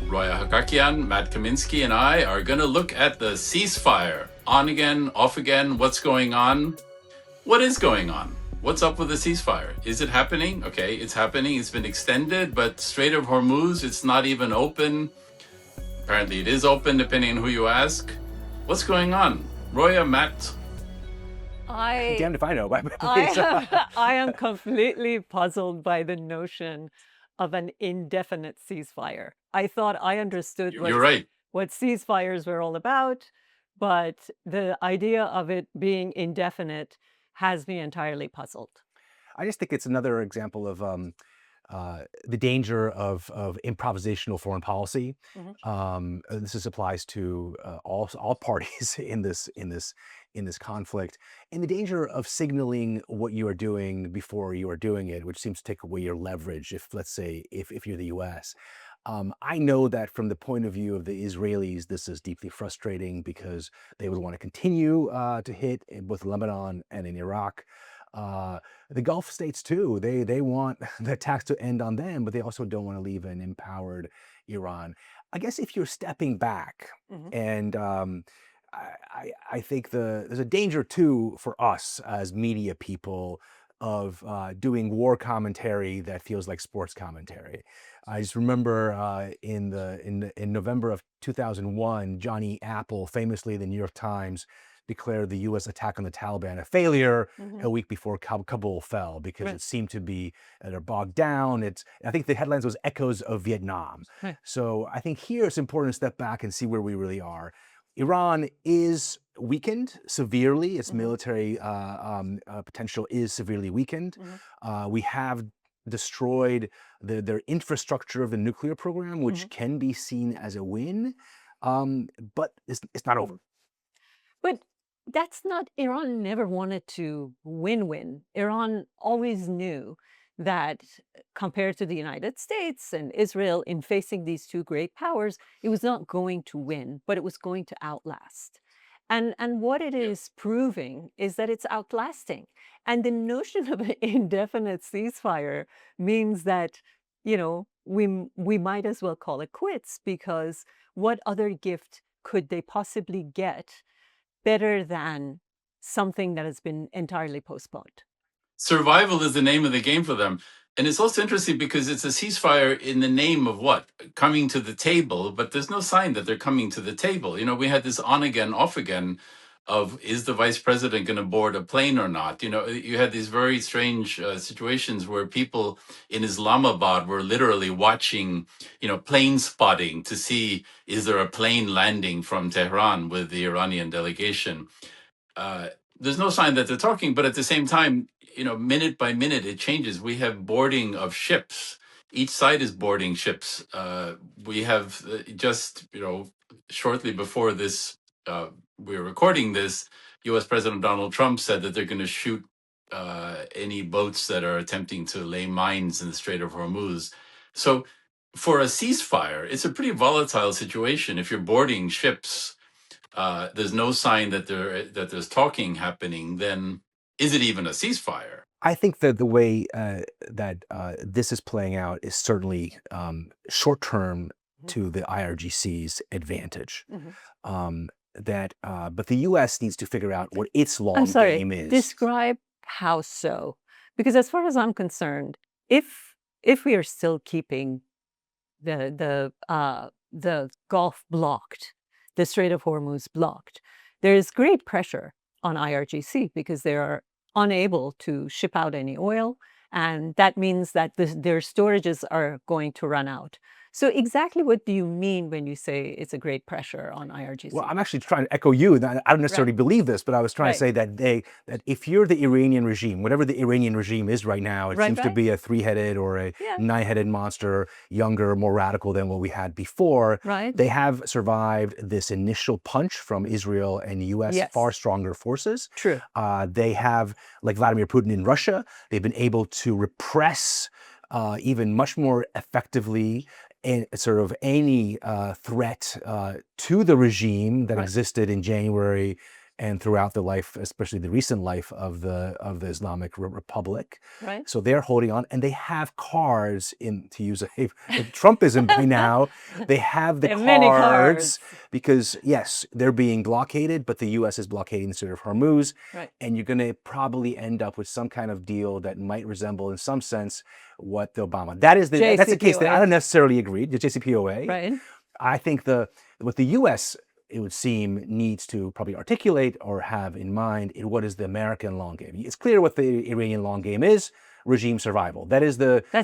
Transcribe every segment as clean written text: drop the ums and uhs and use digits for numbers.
Roya Hakakian, Matt Kaminski, and I are going to look at the ceasefire. On again, off again, what's going on? What is going on? What's up with the ceasefire? Is it happening? Okay, it's happening. It's been extended, but Strait of Hormuz, it's not even open. Apparently it is open, depending on who you ask. What's going on? Roya, Matt? Damned if I know. I am completely puzzled by the notion of an indefinite ceasefire. I thought I understood You're right. what ceasefires were all about, but the idea of it being indefinite has me entirely puzzled. I just think it's another example of the danger of improvisational foreign policy. This applies to all parties in this conflict, and the danger of signaling what you are doing before you are doing it, which seems to take away your leverage. If, let's say, if you're the U.S. I know that from the point of view of the Israelis, this is deeply frustrating because they would want to continue to hit in both Lebanon and in Iraq. The Gulf states too, they want the attacks to end on them, but they also don't want to leave an empowered Iran. I guess if you're stepping back, and I think there's a danger too for us as media people of doing war commentary that feels like sports commentary. I just remember in November of 2001, Johnny Apple, famously the New York Times, declared the U.S. attack on the Taliban a failure a week before Kabul fell because it seemed to be they're bogged down. I think the headlines was echoes of Vietnam. So I think here it's important to step back and see where we really are. Iran is weakened severely. Its military potential is severely weakened. We have destroyed their infrastructure of the nuclear program, which can be seen as a win, but it's not over. But that's not, Iran never wanted to win-win. Iran always knew that compared to the United States and Israel in facing these two great powers, it was not going to win, but it was going to outlast. And what it is proving is that it's outlasting. And the notion of an indefinite ceasefire means that, you know, we might as well call it quits, because what other gift could they possibly get better than something that has been entirely postponed? Survival is the name of the game for them. And it's also interesting because it's a ceasefire in the name of what? Coming to the table, but there's no sign that they're coming to the table. You know, we had this on again, off again of, is the vice president going to board a plane or not? You know, you had these very strange situations where people in Islamabad were literally watching, you know, plane spotting to see, is there a plane landing from Tehran with the Iranian delegation? There's no sign that they're talking, but at the same time, you know, minute by minute, it changes. We have boarding of ships. Each side is boarding ships. We have just, you know, shortly before this, we're recording this, U.S. President Donald Trump said that they're going to shoot any boats that are attempting to lay mines in the Strait of Hormuz. So for a ceasefire, it's a pretty volatile situation. If you're boarding ships, there's no sign that there's talking happening, then is it even a ceasefire? I think that the way that this is playing out is certainly short-term to the IRGC's advantage. But the U.S. needs to figure out what its long game is. Describe how so, because as far as I'm concerned, if we are still keeping the Gulf blocked, the Strait of Hormuz blocked, there is great pressure on IRGC because they are unable to ship out any oil, and that means that their storages are going to run out. So exactly what do you mean when you say it's a great pressure on IRGC? Well, I'm actually trying to echo you. I don't necessarily believe this, but I was trying to say that that if you're the Iranian regime, whatever the Iranian regime is right now, it seems to be a three-headed or a nine-headed monster, younger, more radical than what we had before. They have survived this initial punch from Israel and U.S. far stronger forces. They have, like Vladimir Putin in Russia, they've been able to repress even much more effectively and sort of any threat to the regime that existed in January and throughout the life, especially the recent life of the Islamic Republic. Right. So they're holding on, and they have cards to use a Trumpism by now. They have the There are many cards cards. because yes, they're being blockaded, but the U.S. is blockading the Strait of Hormuz, Right. and you're going to probably end up with some kind of deal that might resemble, in some sense, what the Obama. That's the case that I don't necessarily agree. The JCPOA. Right. I think what the U.S., it would seem, needs to probably articulate or have in mind what is the American long game. It's clear what the Iranian long game is: regime survival. That's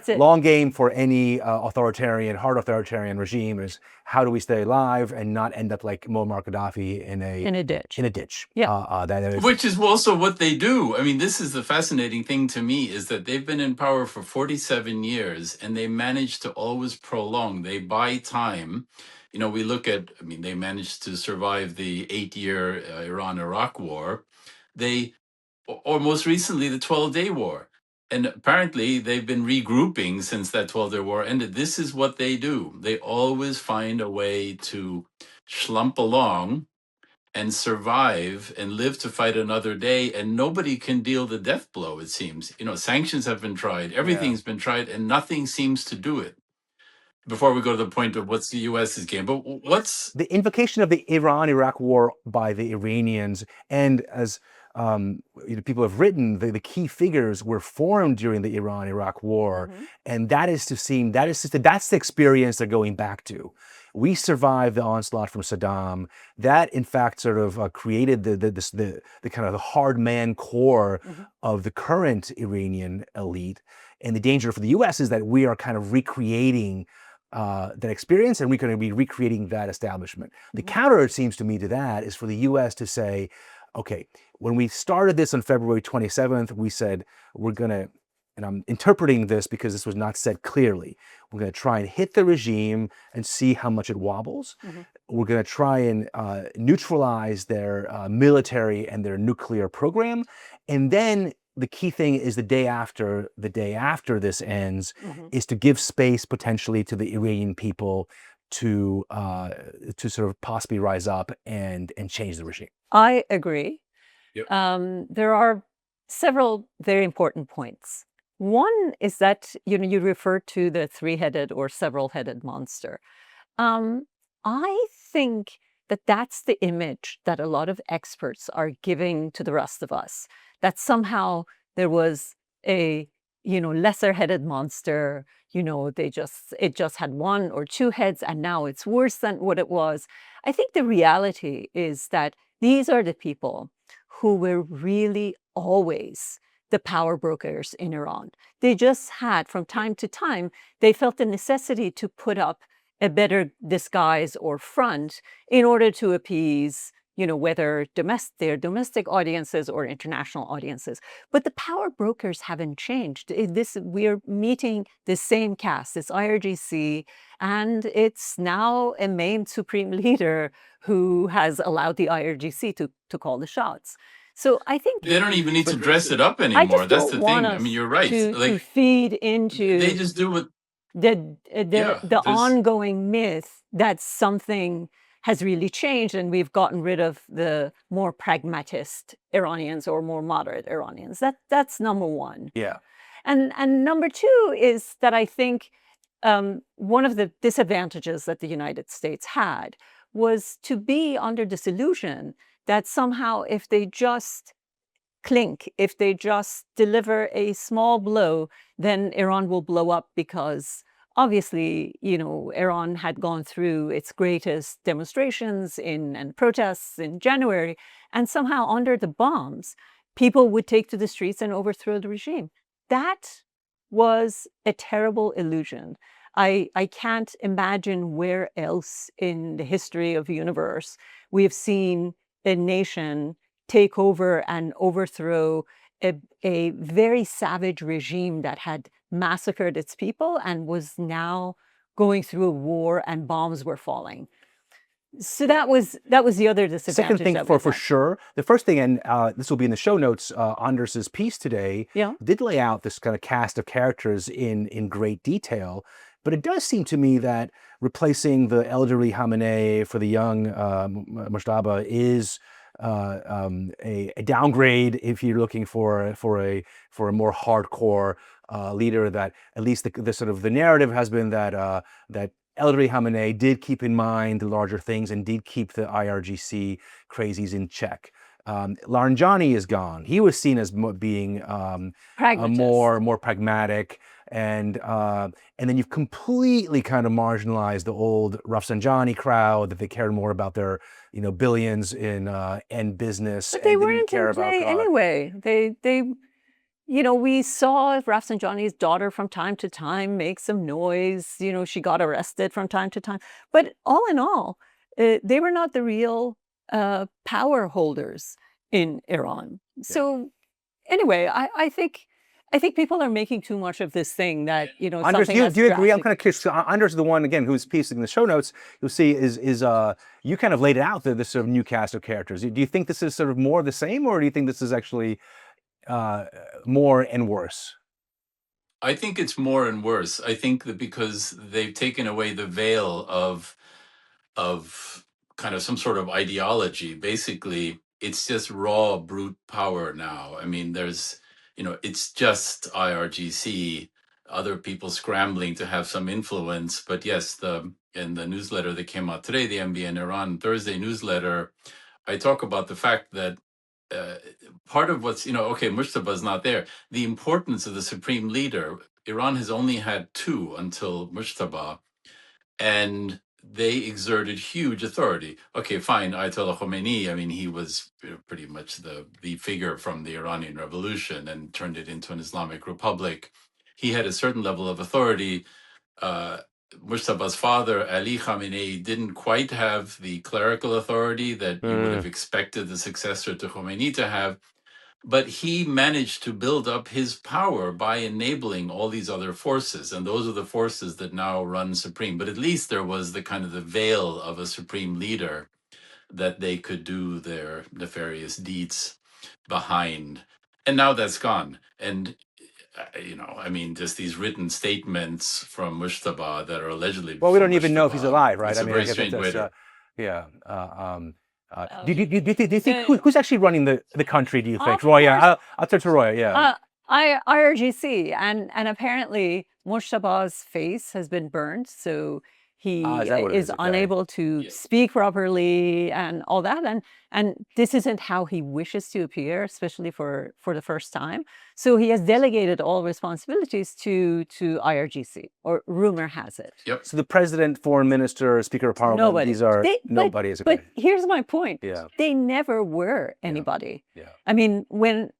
it. Long game for any hard authoritarian regime is how do we stay alive and not end up like Muammar Gaddafi in a ditch. Yeah. Which is also what they do. I mean, this is the fascinating thing to me, is that they've been in power for 47 years and they manage to always prolong. They buy time. You know, we look at, they managed to survive the 8-year Iran-Iraq war. Or most recently, the 12-day war. And apparently, they've been regrouping since that 12-day war ended. This is what they do. They always find a way to schlump along and survive and live to fight another day. And nobody can deal the death blow, it seems. Sanctions have been tried. Everything's been tried, and nothing seems to do it. Before we go to the point of what's the U.S.'s game, but what's the invocation of the Iran-Iraq war by the Iranians, and as people have written, the key figures were formed during the Iran-Iraq war, and that's the experience they're going back to. We survived the onslaught from Saddam. That, in fact, sort of created the kind of the hard man core of the current Iranian elite. And the danger for the U.S. is that we are kind of recreating that experience, and we're going to be recreating that establishment. The counter, it seems to me, to that is for the U.S. to say, okay, when we started this on February 27th, we said we're going to, and I'm interpreting this because this was not said clearly, we're going to try and hit the regime and see how much it wobbles. We're going to try and neutralize their military and their nuclear program, and then the key thing is the day after this ends is to give space potentially to the Iranian people to sort of possibly rise up and change the regime. I agree. Yep. There are several very important points. One is that you refer to the three-headed or several-headed monster. I think that that's the image that a lot of experts are giving to the rest of us. That somehow there was a lesser-headed monster. It just had one or two heads, and now it's worse than what it was. I think the reality is that these are the people who were really always the power brokers in Iran. They just had, from time to time, they felt the necessity to put up a better disguise or front in order to appease, whether their domestic audiences or international audiences. But the power brokers haven't changed. We're meeting the same cast, this IRGC, and it's now a maimed supreme leader who has allowed the IRGC to call the shots. So I think they don't even need to dress it up anymore. That's the thing. You're right. To feed into they just do what the ongoing myth that something has really changed and we've gotten rid of the more pragmatist Iranians or more moderate Iranians. That's number one. Yeah. And number two is that I think one of the disadvantages that the United States had was to be under this illusion that somehow if they just clink, if they just deliver a small blow, then Iran will blow up because obviously, Iran had gone through its greatest demonstrations and protests in January, and somehow under the bombs, people would take to the streets and overthrow the regime. That was a terrible illusion. I can't imagine where else in the history of the universe we have seen a nation take over and overthrow a very savage regime that had massacred its people and was now going through a war and bombs were falling. So that was the other disadvantage. Second thing for sure. The first thing, and this will be in the show notes, Anders's piece today did lay out this kind of cast of characters in great detail. But it does seem to me that replacing the elderly Khamenei for the young Mujtaba is a downgrade if you're looking for a more hardcore leader. That at least the sort of the narrative has been that that elderly Khamenei did keep in mind the larger things and did keep the IRGC crazies in check. Laranjani is gone. He was seen as being a Pragmatist. more pragmatic, and then you've completely kind of marginalized the old Rafsanjani crowd, that they cared more about their billions in end business, But and they didn't weren't care in about play God. anyway. We saw Rafsanjani's daughter from time to time make some noise. She got arrested from time to time. But all in all, they were not the real power holders in Iran. So anyway, I think people are making too much of this thing that Anders, something do you agree? I'm drastic- kind of curious. Anders is the one again whose piece in the show notes you'll see is you kind of laid it out there, this sort of new cast of characters. Do you think this is sort of more of the same, or do you think this is actually more and worse? I think it's more and worse. I think that because they've taken away the veil of kind of some sort of ideology. Basically, it's just raw brute power now. I mean, it's just IRGC, other people scrambling to have some influence. But yes, in the newsletter that came out today, the MBN Iran Thursday newsletter, I talk about the fact that uh, part of what's, okay, Mustafa's not there. The importance of the supreme leader, Iran has only had two until Mustafa, and they exerted huge authority. Okay, fine, Ayatollah Khomeini, I mean, he was pretty much the figure from the Iranian Revolution and turned it into an Islamic republic. He had a certain level of authority. Mustafa's father, Ali Khamenei, didn't quite have the clerical authority that you would have expected the successor to Khomeini to have, but he managed to build up his power by enabling all these other forces, and those are the forces that now run supreme. But at least there was the kind of the veil of a supreme leader that they could do their nefarious deeds behind, and now that's gone. And I mean, just these written statements from Mustafa that are allegedly Well, we from don't even know if he's Mustafa. alive, right? It's I a mean, I very guess strange way to. yeah. Oh, Do you think the- who's actually running the country? Do you think, Of Roya? course. I'll turn to Roya. Yeah. IRGC, and apparently Mustafa's face has been burned, so he Is that what it is is? Okay. unable to Yes. speak properly and all that. And this isn't how he wishes to appear, especially for the first time. So he has delegated all responsibilities to IRGC, or rumor has it. Yep. So the president, foreign minister, speaker of parliament, Nobody. these are They- nobody is okay. But here's my point. Yeah. They never were anybody. Yeah. I mean, when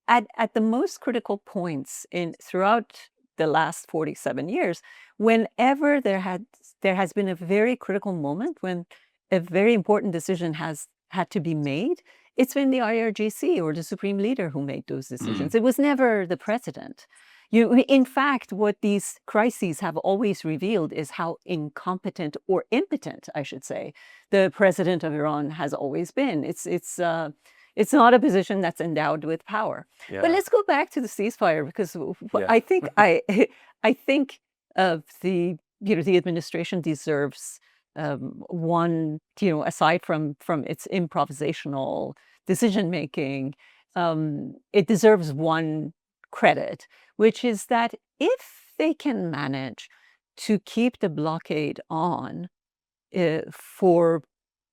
at the most critical points throughout the last 47 years, whenever there has been a very critical moment when a very important decision has had to be made, it's been the IRGC or the supreme leader who made those decisions. It was never the president. In fact, what these crises have always revealed is how incompetent, or impotent, I should say, the president of Iran has always been. It's not a position that's endowed with power. Yeah. But let's go back to the ceasefire, because Yeah. I think I think the administration deserves one, aside from its improvisational decision making, it deserves one credit, which is that if they can manage to keep the blockade on for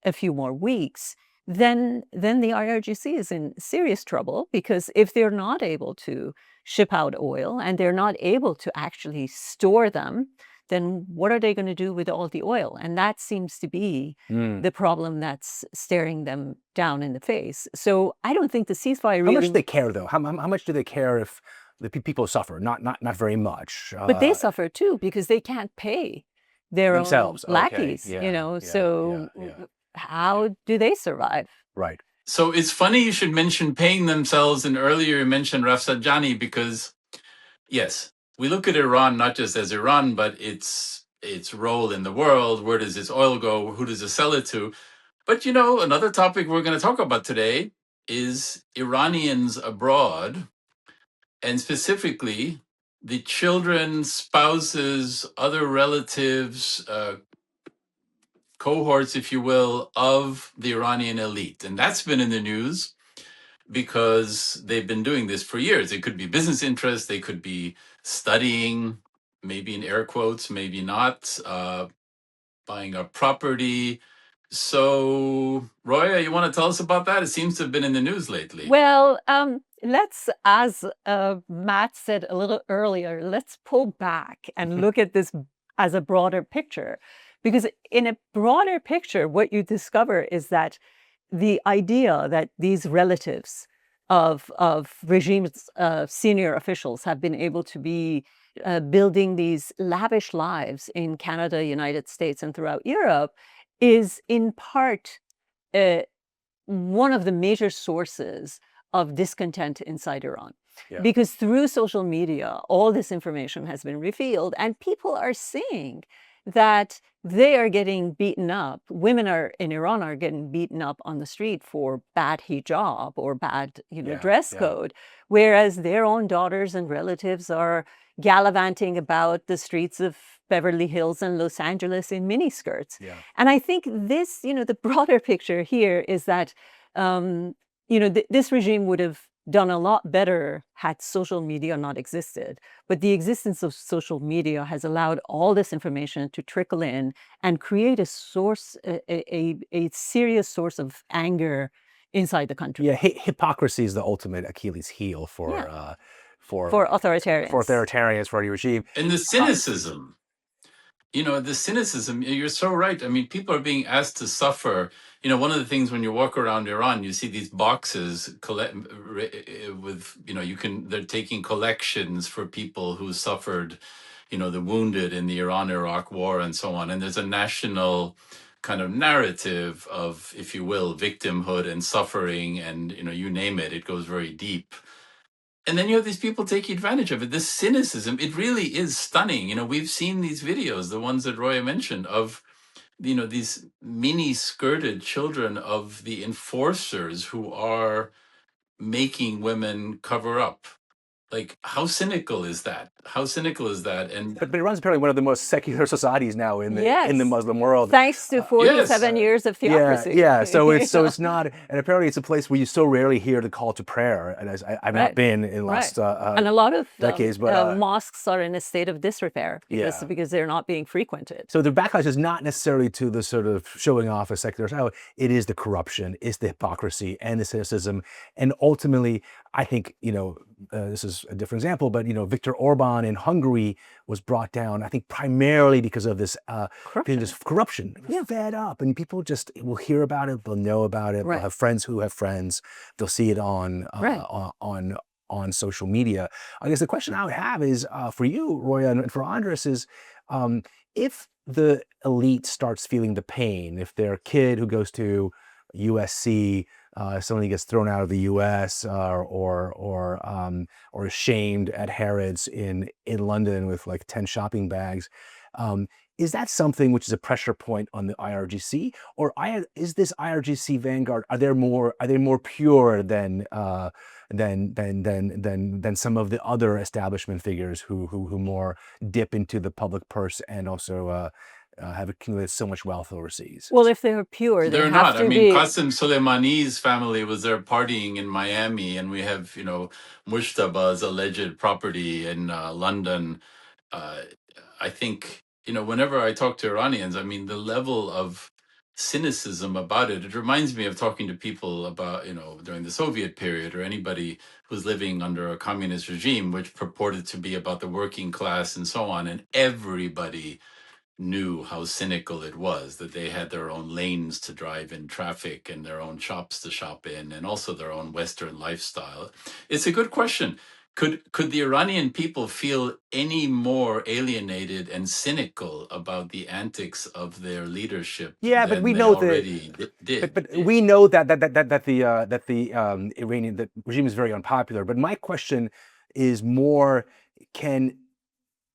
a few more weeks, then the IRGC is in serious trouble, because if they're not able to ship out oil and they're not able to actually store them, then what are they going to do with all the oil? And that seems to be the problem that's staring them down in the face. So I don't think the ceasefire How much really. do they care, though? How much do they care if the people suffer? Not very much. But they suffer too, because they can't pay their themselves. own lackeys. So how do they survive? Right. So it's funny you should mention paying themselves, and earlier you mentioned Rafsanjani, because yes, we look at Iran not just as Iran, but its role in the world. Where does its oil go? Who does it sell it to? But another topic we're going to talk about today is Iranians abroad, and specifically the children, spouses, other relatives, cohorts, if you will, of the Iranian elite. And that's been in the news because they've been doing this for years. It could be business interests, they could be studying, maybe in air quotes, maybe not, buying up property. So, Roya, you want to tell us about that? It seems to have been in the news lately. Well, let's, as Matt said a little earlier, let's pull back and look at this as a broader picture. Because in a broader picture, what you discover is that the idea that these relatives of regimes, senior officials have been able to be building these lavish lives in Canada, United States, and throughout Europe is in part one of the major sources of discontent inside Iran. Yeah. Because through social media, all this information has been revealed, and people are seeing that they are getting beaten up. Women in Iran are getting beaten up on the street for bad hijab or bad, dress code, whereas their own daughters and relatives are gallivanting about the streets of Beverly Hills and Los Angeles in miniskirts. Yeah. And I think this, the broader picture here is that, this regime would have done a lot better had social media not existed. But the existence of social media has allowed all this information to trickle in and create a source, a serious source of anger inside the country. Yeah, hypocrisy is the ultimate Achilles heel for authoritarians. For authoritarians, for any regime. And the cynicism. You're so right. I mean, people are being asked to suffer. One of the things when you walk around Iran, you see these boxes with, they're taking collections for people who suffered, the wounded in the Iran-Iraq war and so on. And there's a national kind of narrative of, if you will, victimhood and suffering and, you name it, it goes very deep. And then you have these people taking advantage of it. This cynicism, it really is stunning. We've seen these videos, the ones that Roya mentioned, of, these mini-skirted children of the enforcers who are making women cover up. Like, how cynical is that? How cynical is that? And but Iran's apparently one of the most secular societies now in the Yes. Muslim world. Thanks to 47 years of theocracy. Yeah. So it's not, and apparently it's a place where you so rarely hear the call to prayer. And I've not been in the last and a lot of decades, but mosques are in a state of disrepair because they're not being frequented. So the backlash is not necessarily to the sort of showing off a secular style. It is the corruption, it's the hypocrisy and the cynicism, and ultimately, I think this is a different example, but Viktor Orban in Hungary was brought down, I think, primarily because of this corruption. Fed up, and people just will hear about it, they'll know about it, they'll have friends who have friends, they'll see it on social media. I guess the question I would have is for you, Roya, and for Andres is, if the elite starts feeling the pain, if their kid who goes to USC suddenly gets thrown out of the U.S. or is shamed at Harrods in London with like 10 shopping bags, is that something which is a pressure point on the IRGC, or is this IRGC vanguard? Are they more pure than some of the other establishment figures who more dip into the public purse and also have accumulated so much wealth overseas? Well, if they're pure, they're not. I mean, Qasem Soleimani's family was there partying in Miami, and we have, Mushtaba's alleged property in London. I think, whenever I talk to Iranians, I mean, the level of cynicism about it reminds me of talking to people about, during the Soviet period, or anybody who's living under a communist regime, which purported to be about the working class and so on, and everybody knew how cynical it was, that they had their own lanes to drive in traffic and their own shops to shop in, and also their own Western lifestyle. It's a good question. Could the Iranian people feel any more alienated and cynical about the antics of their leadership? Yeah, but we know that. But we know that the Iranian regime is very unpopular. But my question is more: can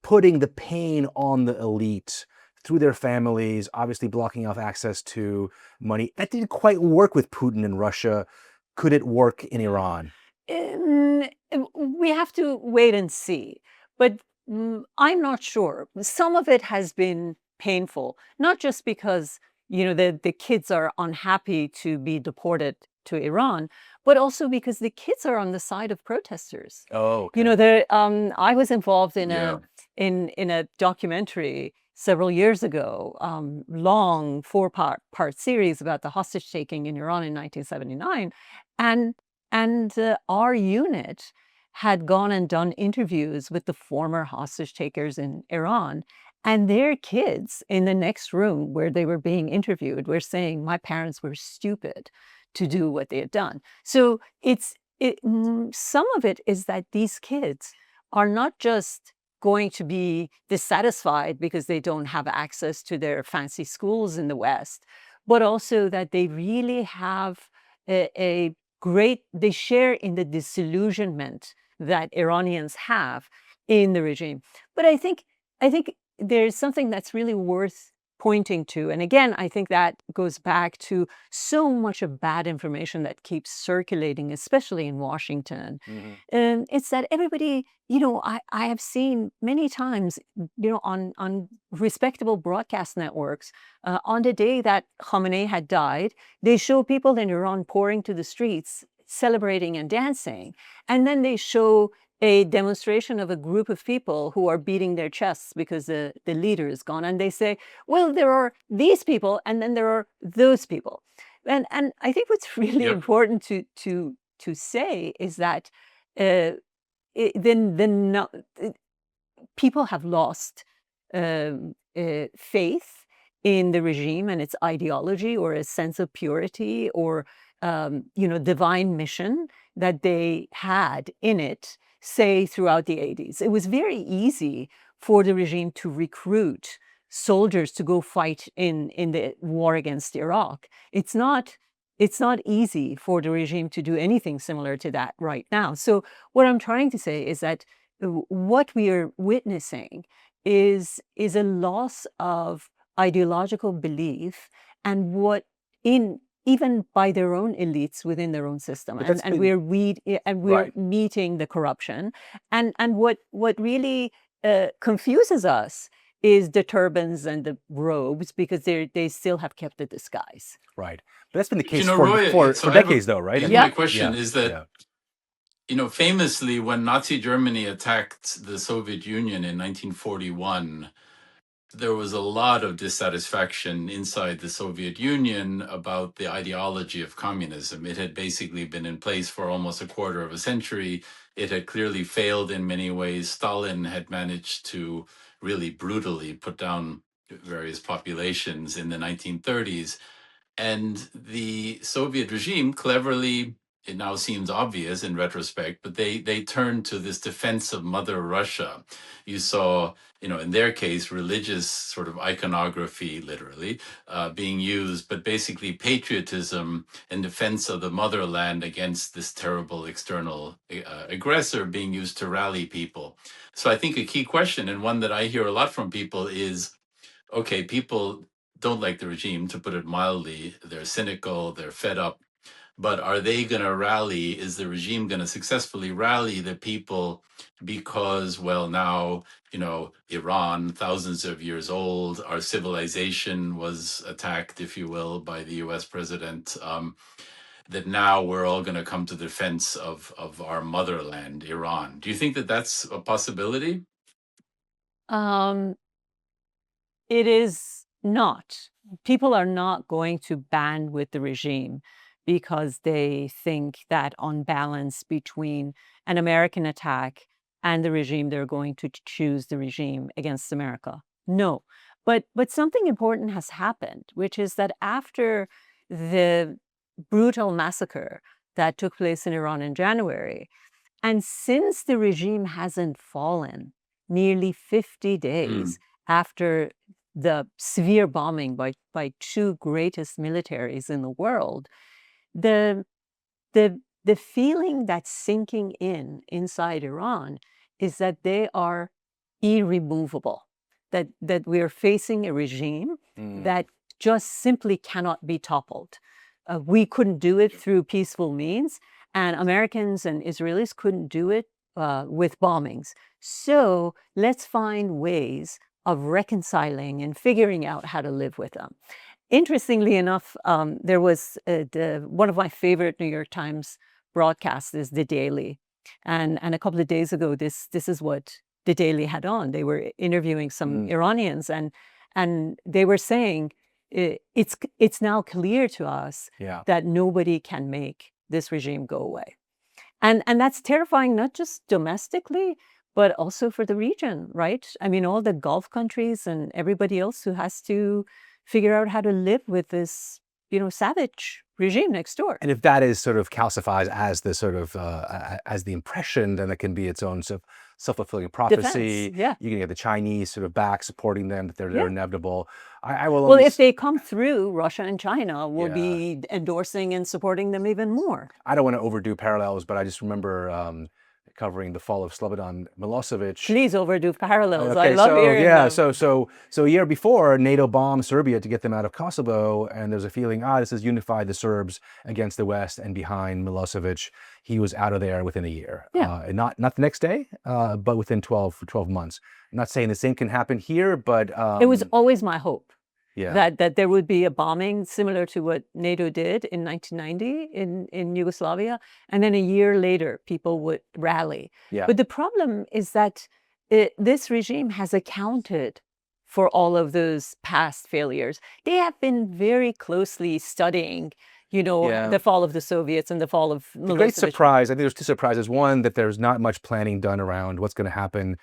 putting the pain on the elite through their families, obviously blocking off access to money, that didn't quite work with Putin in Russia. Could it work in Iran? We have to wait and see. But I'm not sure. Some of it has been painful, not just because the kids are unhappy to be deported to Iran, but also because the kids are on the side of protesters. Oh, okay. I was involved in Yeah. a documentary several years ago, long four-part series about the hostage taking in Iran in 1979, and our unit had gone and done interviews with the former hostage takers in Iran, and their kids in the next room where they were being interviewed were saying, "My parents were stupid to do what they had done." So some of it is that these kids are not just going to be dissatisfied because they don't have access to their fancy schools in the West, but also that they really have a great, they share in the disillusionment that Iranians have in the regime. But I think there's something that's really worth pointing to. And again, I think that goes back to so much of bad information that keeps circulating, especially in Washington. And it's that everybody, I have seen many times, on respectable broadcast networks, on the day that Khamenei had died, they show people in Iran pouring to the streets, celebrating and dancing. And then they show a demonstration of a group of people who are beating their chests because the leader is gone. And they say, well, there are these people, and then there are those people. And I think what's really Yep. important to say is that people have lost faith in the regime and its ideology, or a sense of purity, or divine mission that they had in it, say throughout the 80s. It was very easy for the regime to recruit soldiers to go fight in the war against Iraq. It's not easy for the regime to do anything similar to that right now. So what I'm trying to say is that what we are witnessing is a loss of ideological belief, and what in even by their own elites within their own system. But that's And we're right. meeting the corruption. And what really confuses us is the turbans and the robes, because they still have kept the disguise. Right. But that's been the You case know, for Roya, so I have decades, though, right? I here's mean, my Yeah. question yeah, is that, yeah. famously, when Nazi Germany attacked the Soviet Union in 1941, there was a lot of dissatisfaction inside the Soviet Union about the ideology of communism. It had basically been in place for almost a quarter of a century. It had clearly failed in many ways. Stalin had managed to really brutally put down various populations in the 1930s. And the Soviet regime cleverly, it now seems obvious in retrospect, but they turned to this defense of Mother Russia. You saw, in their case, religious sort of iconography, literally, being used, but basically patriotism and defense of the motherland against this terrible external aggressor being used to rally people. So I think a key question, and one that I hear a lot from people, is, okay, people don't like the regime, to put it mildly. They're cynical, they're fed up. But are they going to rally? Is the regime going to successfully rally the people because, well, now, Iran, thousands of years old, our civilization was attacked, if you will, by the US president, that now we're all going to come to the defense of our motherland, Iran. Do you think that that's a possibility? Um, It is not. People are not going to band with the regime because they think that, on balance between an American attack and the regime, they're going to choose the regime against America. No. But something important has happened, which is that after the brutal massacre that took place in Iran in January, and since the regime hasn't fallen nearly 50 days after the severe bombing by two greatest militaries in the world, the the feeling that's sinking in inside Iran is that they are irremovable, that we are facing a regime that just simply cannot be toppled. We couldn't do it through peaceful means, and Americans and Israelis couldn't do it with bombings. So let's find ways of reconciling and figuring out how to live with them. interestingly enough, there was one of my favorite New York Times broadcasts is The Daily. And a couple of days ago, this is what The Daily had on. They were interviewing some Iranians, and they were saying, it's now clear to us that nobody can make this regime go away. And that's terrifying, not just domestically, but also for the region, right? I mean, all the Gulf countries and everybody else who has to figure out how to live with this, savage regime next door. And if that is sort of calcifies as the sort of as the impression, then it can be its own sort of self-fulfilling prophecy. Defense, You can get the Chinese sort of back supporting them, that they're inevitable. I will. Well, if they come through, Russia and China will be endorsing and supporting them even more. I don't want to overdo parallels, but I just remember covering the fall of Slobodan Milosevic. Please overdo parallels. Okay, I love hearing them. So a year before, NATO bombed Serbia to get them out of Kosovo, and there's a feeling, this has unified the Serbs against the West, and behind Milosevic, he was out of there within a year. And not the next day, but within 12 months. I'm not saying the same can happen here, but it was always my hope. Yeah. That there would be a bombing similar to what NATO did in 1990 in Yugoslavia, and then a year later people would rally. Yeah. But the problem is that this regime has accounted for all of those past failures. They have been very closely studying, the fall of the Soviets and the fall of Milosevic. The great surprise, I think there's two surprises. One, that there's not much planning done around what's going to happen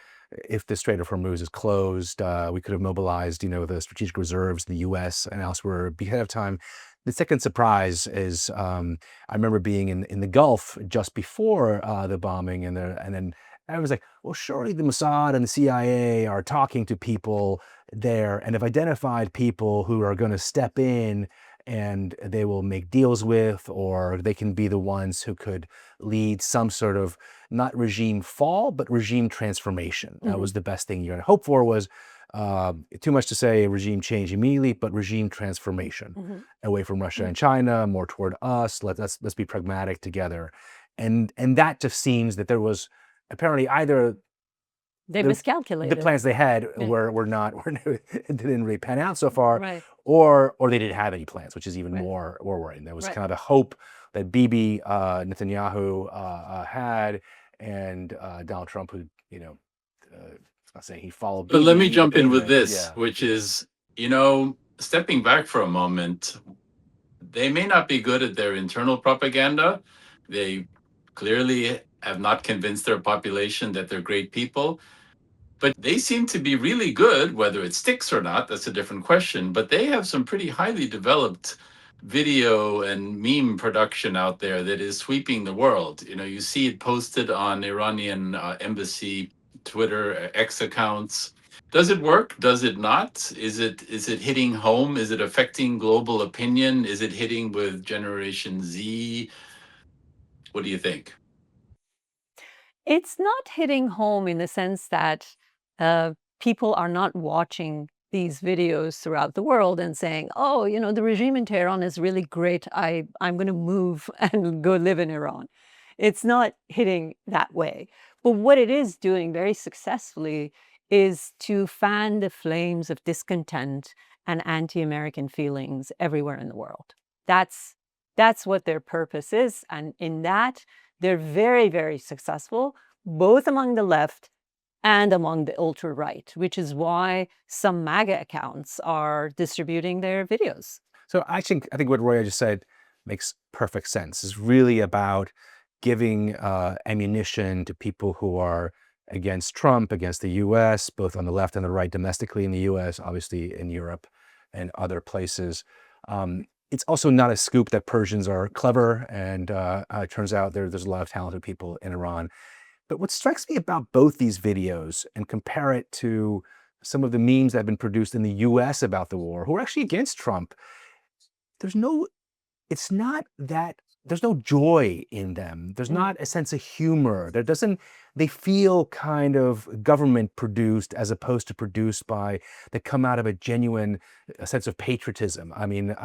if the Strait of Hormuz is closed. We could have mobilized, the strategic reserves in the U.S. and elsewhere ahead of time. The second surprise is I remember being in the Gulf just before the bombing, and then I was like, well, surely the Mossad and the CIA are talking to people there and have identified people who are going to step in and they will make deals with, or they can be the ones who could lead some sort of not regime fall, but regime transformation. That was the best thing you're going to hope for, was too much to say regime change immediately, but regime transformation away from Russia and China, more toward us. Let's be pragmatic together. And that just seems that there was apparently either they miscalculated. The plans they had were not didn't really pan out so far, right. or they didn't have any plans, which is even more worrying. There was kind of a hope that Bibi Netanyahu had, and Donald Trump, who I'm not saying he followed. But let me jump in with this, which is, stepping back for a moment, they may not be good at their internal propaganda. They clearly have not convinced their population that they're great people. But they seem to be really good, whether it sticks or not, that's a different question. But they have some pretty highly developed video and meme production out there that is sweeping the world. You see it posted on Iranian embassy Twitter X accounts. Does it work? Does it not? Is it hitting home? Is it affecting global opinion? Is it hitting with Generation Z? What do you think? It's not hitting home in the sense that people are not watching these videos throughout the world and saying, oh, the regime in Tehran is really great. I'm going to move and go live in Iran. It's not hitting that way. But what it is doing very successfully is to fan the flames of discontent and anti-American feelings everywhere in the world. That's what their purpose is. And in that, they're very, very successful, both among the left and among the ultra-right, which is why some MAGA accounts are distributing their videos. So I think what Roya just said makes perfect sense. It's really about giving ammunition to people who are against Trump, against the U.S., both on the left and the right, domestically in the U.S., obviously in Europe and other places. It's also not a scoop that Persians are clever, and it turns out there's a lot of talented people in Iran. But what strikes me about both these videos, and compare it to some of the memes that have been produced in the U.S. about the war, who are actually against Trump, there's no joy in them. There's not a sense of humor. They feel kind of government produced as opposed to produced by, that come out of a genuine sense of patriotism. I mean,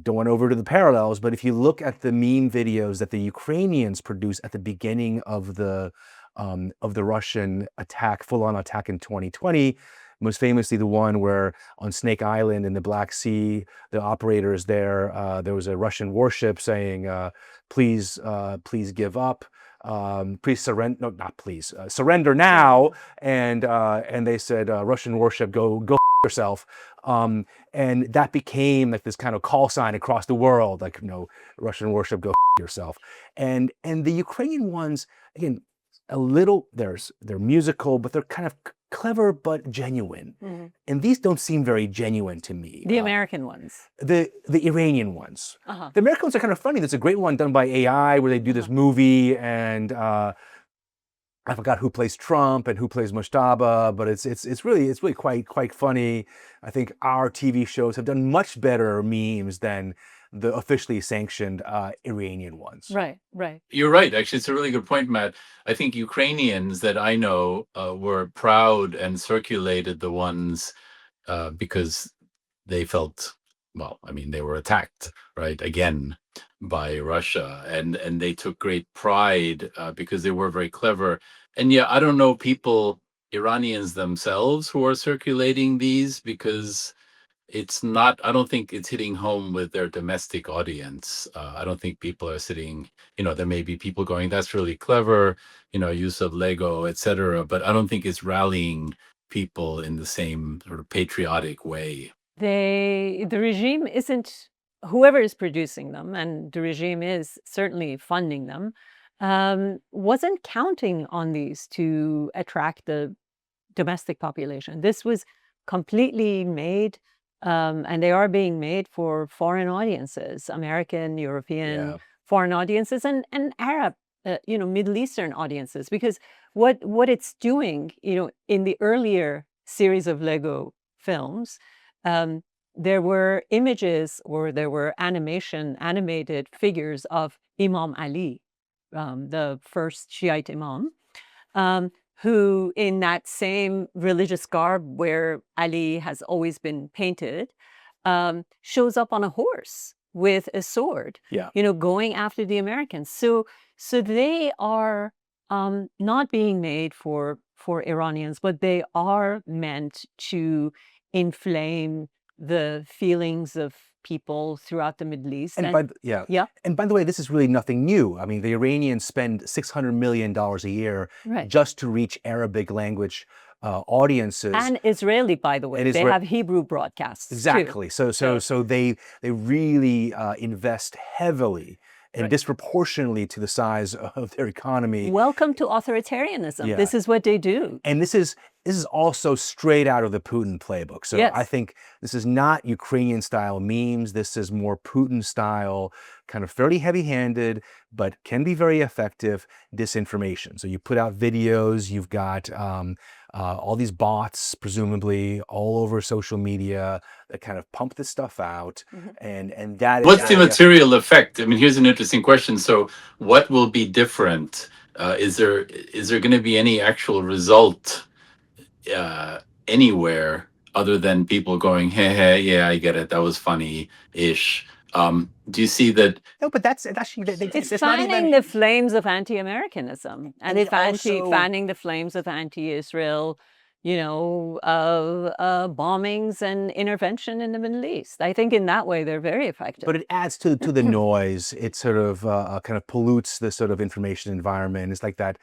don't want over to the parallels, but if you look at the meme videos that the Ukrainians produced at the beginning of the Russian attack, full-on attack in 2020, most famously the one where on Snake Island in the Black Sea, the operators there was a Russian warship saying, please give up. Please surrender. No, not please. Surrender now. And they said, Russian warship, go yourself. And that became like this kind of call sign across the world, like, Russian warship, go yourself. And the Ukrainian ones, again, they're musical, but they're kind of clever but genuine. And these don't seem very genuine to me. The American ones. The Iranian ones. The American ones are kind of funny. There's a great one done by AI where they do this movie, and I forgot who plays Trump and who plays Mushtaba, but it's really quite funny. I think our TV shows have done much better memes than the officially sanctioned Iranian ones. Right, right. You're right. Actually, it's a really good point, Matt. I think Ukrainians that I know were proud and circulated the ones because they felt, well, I mean, they were attacked, right, again by Russia, and they took great pride because they were very clever. And yeah, I don't know people, Iranians themselves, who are circulating these, because it's not, I don't think it's hitting home with their domestic audience. I don't think people are sitting, there may be people going, that's really clever, use of Lego, etc. But I don't think it's rallying people in the same sort of patriotic way. The regime isn't, whoever is producing them, and the regime is certainly funding them, wasn't counting on these to attract the domestic population. This was completely made, and they are being made for foreign audiences, American, European foreign audiences, and Arab, Middle Eastern audiences. Because what it's doing, in the earlier series of Lego films, there were images, or there were animated figures of Imam Ali, the first Shiite Imam, who, in that same religious garb where Ali has always been painted, shows up on a horse with a sword, going after the Americans. So they are not being made for Iranians, but they are meant to inflame the feelings of people throughout the Middle East. And by the way, this is really nothing new. I mean, the Iranians spend $600 million a year just to reach Arabic language audiences. And Israeli, by the way. They have Hebrew broadcasts. Exactly. Too. So they really invest heavily and disproportionately to the size of their economy. Welcome to authoritarianism. Yeah. This is what they do. And this is also straight out of the Putin playbook. So I think this is not Ukrainian-style memes. This is more Putin-style, kind of fairly heavy-handed, but can be very effective disinformation. So you put out videos, you've got all these bots, presumably, all over social media that kind of pump this stuff out. And that What's the material effect? I mean, here's an interesting question. So what will be different? Is there going to be any actual result anywhere other than people going, hey, yeah, I get it, that was funny-ish? Do you see that? No, but that's actually... It's fanning the flames of anti-Americanism, and it's fanning the flames of anti-Israel, bombings and intervention in the Middle East. I think in that way they're very effective. But it adds to the noise. It sort of kind of pollutes the sort of information environment. It's like that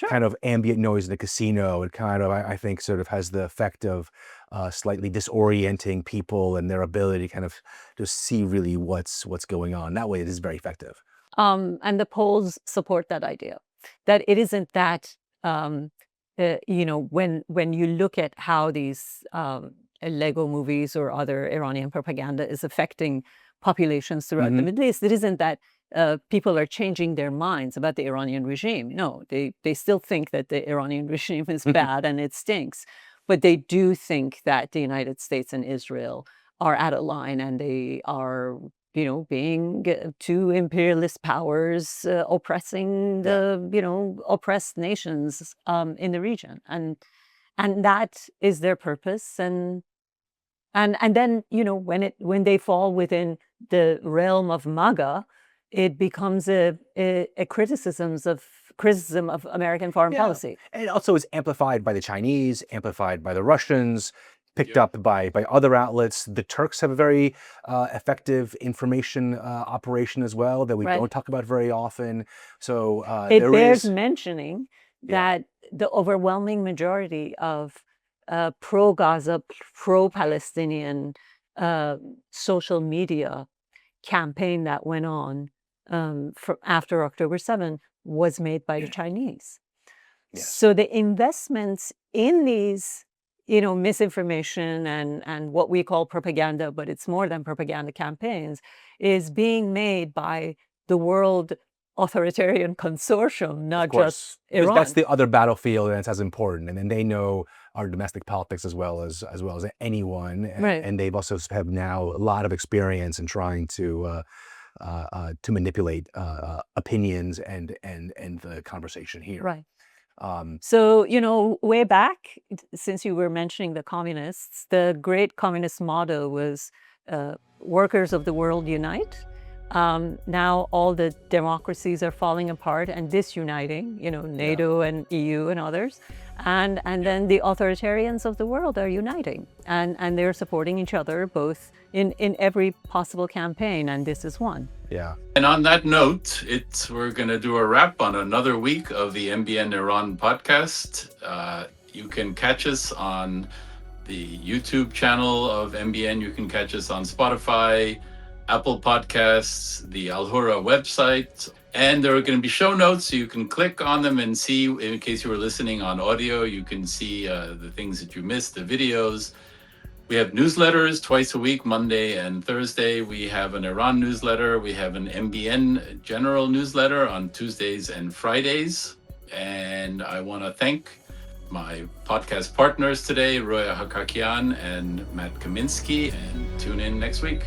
kind of ambient noise in the casino. It kind of, I think, sort of has the effect of slightly disorienting people and their ability to kind of just see really what's going on. That way it is very effective. And the polls support that idea, that it isn't that... when you look at how these Lego movies or other Iranian propaganda is affecting populations throughout the Middle East, it isn't that people are changing their minds about the Iranian regime. No, they still think that the Iranian regime is bad and it stinks. But they do think that the United States and Israel are out of line, and they are being two imperialist powers oppressing the, oppressed nations in the region. And that is their purpose. And then, when they fall within the realm of MAGA, it becomes a criticism of American foreign policy. And it also is amplified by the Chinese, amplified by the Russians, picked Yep. up by other outlets. The Turks have a very effective information operation as well that we Right. don't talk about very often. So It there bears is mentioning Yeah. that the overwhelming majority of pro-Gaza, pro-Palestinian social media campaign that went on after October 7 was made by the Chinese. Yes. So the investments in these, misinformation and what we call propaganda, but it's more than propaganda campaigns, is being made by the World Authoritarian Consortium, Of not course, just because Iran. that's the other battlefield, and it's as important. And then they know our domestic politics as well as anyone. Right. And they've also have now a lot of experience in trying to manipulate opinions and the conversation here. Right. Um, So, way back, since you were mentioning the communists, the great communist motto was workers of the world unite. Now all the democracies are falling apart and disuniting, NATO and EU and others. And then the authoritarians of the world are uniting and they're supporting each other both in every possible campaign. And this is one. yeah. And on that note, we're going to do a wrap on another week of the MBN Iran podcast. You can catch us on the YouTube channel of MBN. You can catch us on Spotify, Apple Podcasts, the Al Hura website. And there are going to be show notes, so you can click on them and see, in case you were listening on audio, you can see the things that you missed, the videos. We have newsletters twice a week, Monday and Thursday. We have an Iran newsletter. We have an MBN general newsletter on Tuesdays and Fridays. And I want to thank my podcast partners today, Roya Hakakian and Matt Kaminski, and tune in next week.